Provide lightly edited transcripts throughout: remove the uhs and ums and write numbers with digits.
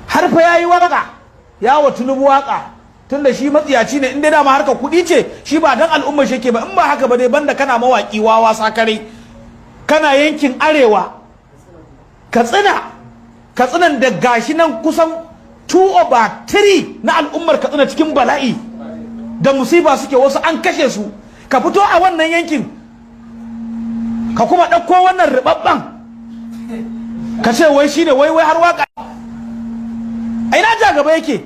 har fa yayi waka ya wa Tinubu waka tunda shi matsiyaci ne inda dama harka kuɗi ce shi ba dan al'umma shi ke ba in ba haka ba dai banda kana mawaki wawa sakare kana yankin arewa katsinan da gashi nan kusan 2/3 na al'ummar katsina cikin bala'i da musiba suke, wasu an kashe su, ka fito a wannan yankin ka kuma ɗauko wannan ribabban ka ce wai shine wai har waka. A ina ja gaba yake?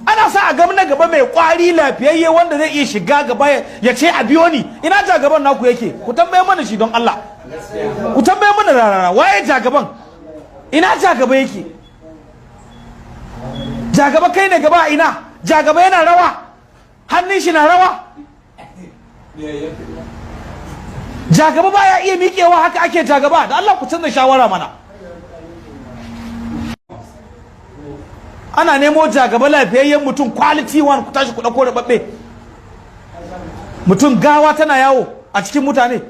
Ana sa a gamna gaba mai kwari lafiyayye wanda zai iya shiga gaba ya ce a biyo ni. Ina ja gaban naku yake? Ku tambaye mana shi don Allah. Ku tambaye mana rarara waye ja gaban? Ina ja gaba yake? Ja gaba kai ne gaba ina? Ja gaba yana rawa, hannun shi na rawa. Ja gaba baya iya miƙewa, haka ake ja gaba. Da Allah ku canza shawara mana. Ana nemo jagaba lafiyayyen mutum quality one, ku tashi ku dauko rababbe. Mutum gawa tana yawo a cikin mutane.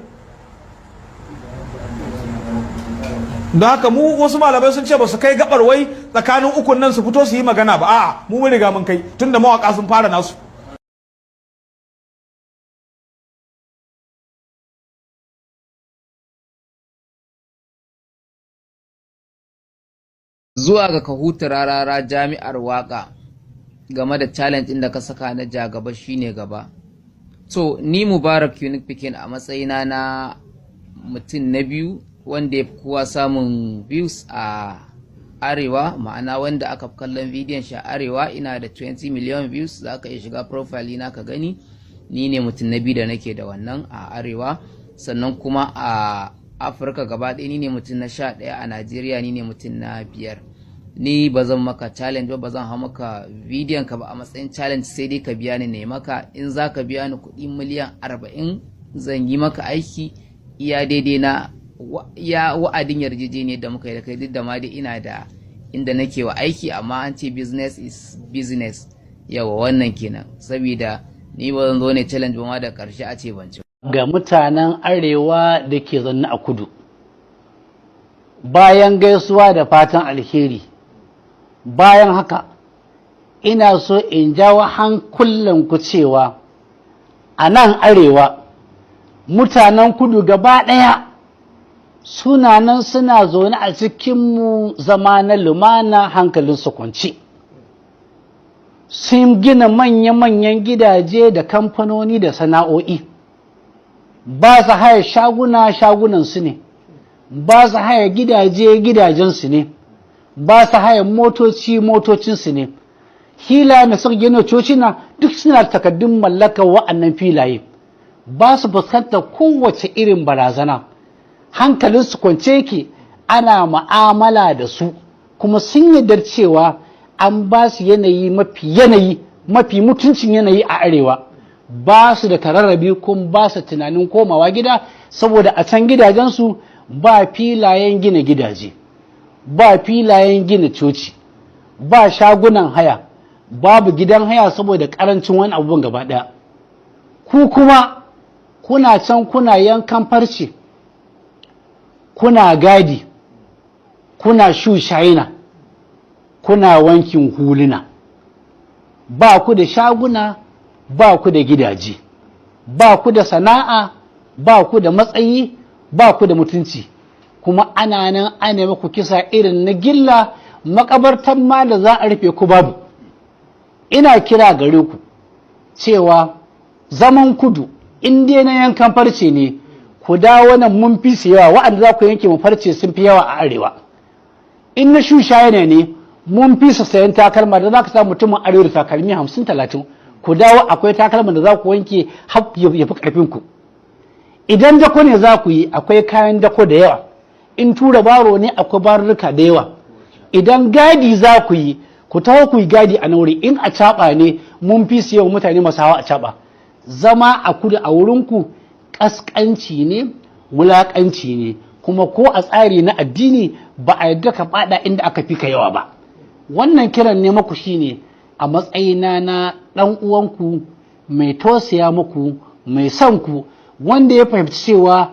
Don haka mu wasu malamai sun ce ba su kai gabar wai tsakanin ukun nan su fito su yi magana ba. A'a, mu mun riga mun kai tunda mawaka sun fara nasu. Zuwa ga Kahutu Rarara jami'ar waka game da challenge inda ka saka na jagaba shine gaba. So ni Mubarak Unique Pikin a matsayina na mutum na biyu wanda ya fi kowa samun views a arewa, ma'ana wanda aka fi kallon bidiyon shi a arewa, ina da 20 million views. za ka iya shiga profile na ka gani ni ne mutum na biyu da nake da wannan a arewa. Sannan kuma a Afirka gaba ɗaya ni ne mutum na 11, a Najeriya ni ne mutum na 5. Ni ba zan maka challenge ba zan hau maka bidiyon ka ba a matsayin challenge, sai dai ka biya ni ne maka. In za ka biya ni kuɗi miliyan 40 zan yi maka aiki iya daidai na ya wa'adin yarjejeniyar da muka yi da kai, duk da ma dai ina da inda nake wa aiki, amma an ce business is business. Yawa wannan kenan, saboda ni ba zan zo ne challenge ba ma da ƙarshe a ce ban ci. Ga mutanen arewa da ke zanne a kudu, bayan gaisuwa da fatan alheri, bayan haka ina so in jawo hankulanku cewa a nan arewa mutanen kudu gaba ɗaya suna nan suna zaune a cikinmu zama na lumana, hankalinsu kwanci. Sun gina manya-manyan gidaje da kamfanoni da sana'o'i. Ba su haya shaguna, shagunansu ne. Ba su haya gidaje, gidajensu ne. Ba su haya motoci, motocinsu ne. Filaye da suka gina cocina duk suna takaddun mallakar wa'annan filaye. Ba su fuskantar kowace irin barazana. Hankalinsu kwance yake, ana ma'amala da su, kuma sun yarda cewa an ba su yanayi mafi mutuncin yanayi a arewa. Ba su da tararrabi kuma ba su tunanin komawa gida, saboda a can gidajensu ba filayen gina gidaje, ba filayen gina coci, ba shagunan haya, babu gidan haya saboda karancin wani abubuwan gaba ɗaya. Ku kuma kuna can kuna yankan farce, kuna gadi, kuna shushaina, kuna wankin huluna. Ba ku da shaguna, ba ku da gidaje, ba ku da sana'a, ba ku da matsayi, ba ku da mutunci, kuma ana nan ana maku kisa irin na gilla, makabartan ma da za a rufe ku babu. Ina kira gare ku cewa zaman kudu in dai na yankan farce ne, ku dawo nan mun fi su yawa, wa'anda za ku yanke mu farce sun fi yawa a arewa. In na shushayana ne, mun fi su sayan takalma da za ka samu mutumin arewa da takalmi 50-30. Ku dawo akwai takalman da za ku wanke ya fi ƙarfinku. Idan dako ne za ku yi, akwai kayan dako da yawa. In tura baro ne, akwai barurruka da yawa. Idan gadi za ku yi, ku taho ku yi gadi a nauri. In a caɓa ne, mun fi su yawan mutane masu hawa a caɓa. Zama a kudu a wurinku ƙasƙanci ne, wulaƙanci ne, kuma ko a tsari na addini ba a yadda ka faɗa inda aka fi ka yawa ba. Wannan kiran ne maku shine a matsayina na ɗan uwanku mai tausaya muku, mai son ku, wanda ya fahimci cewa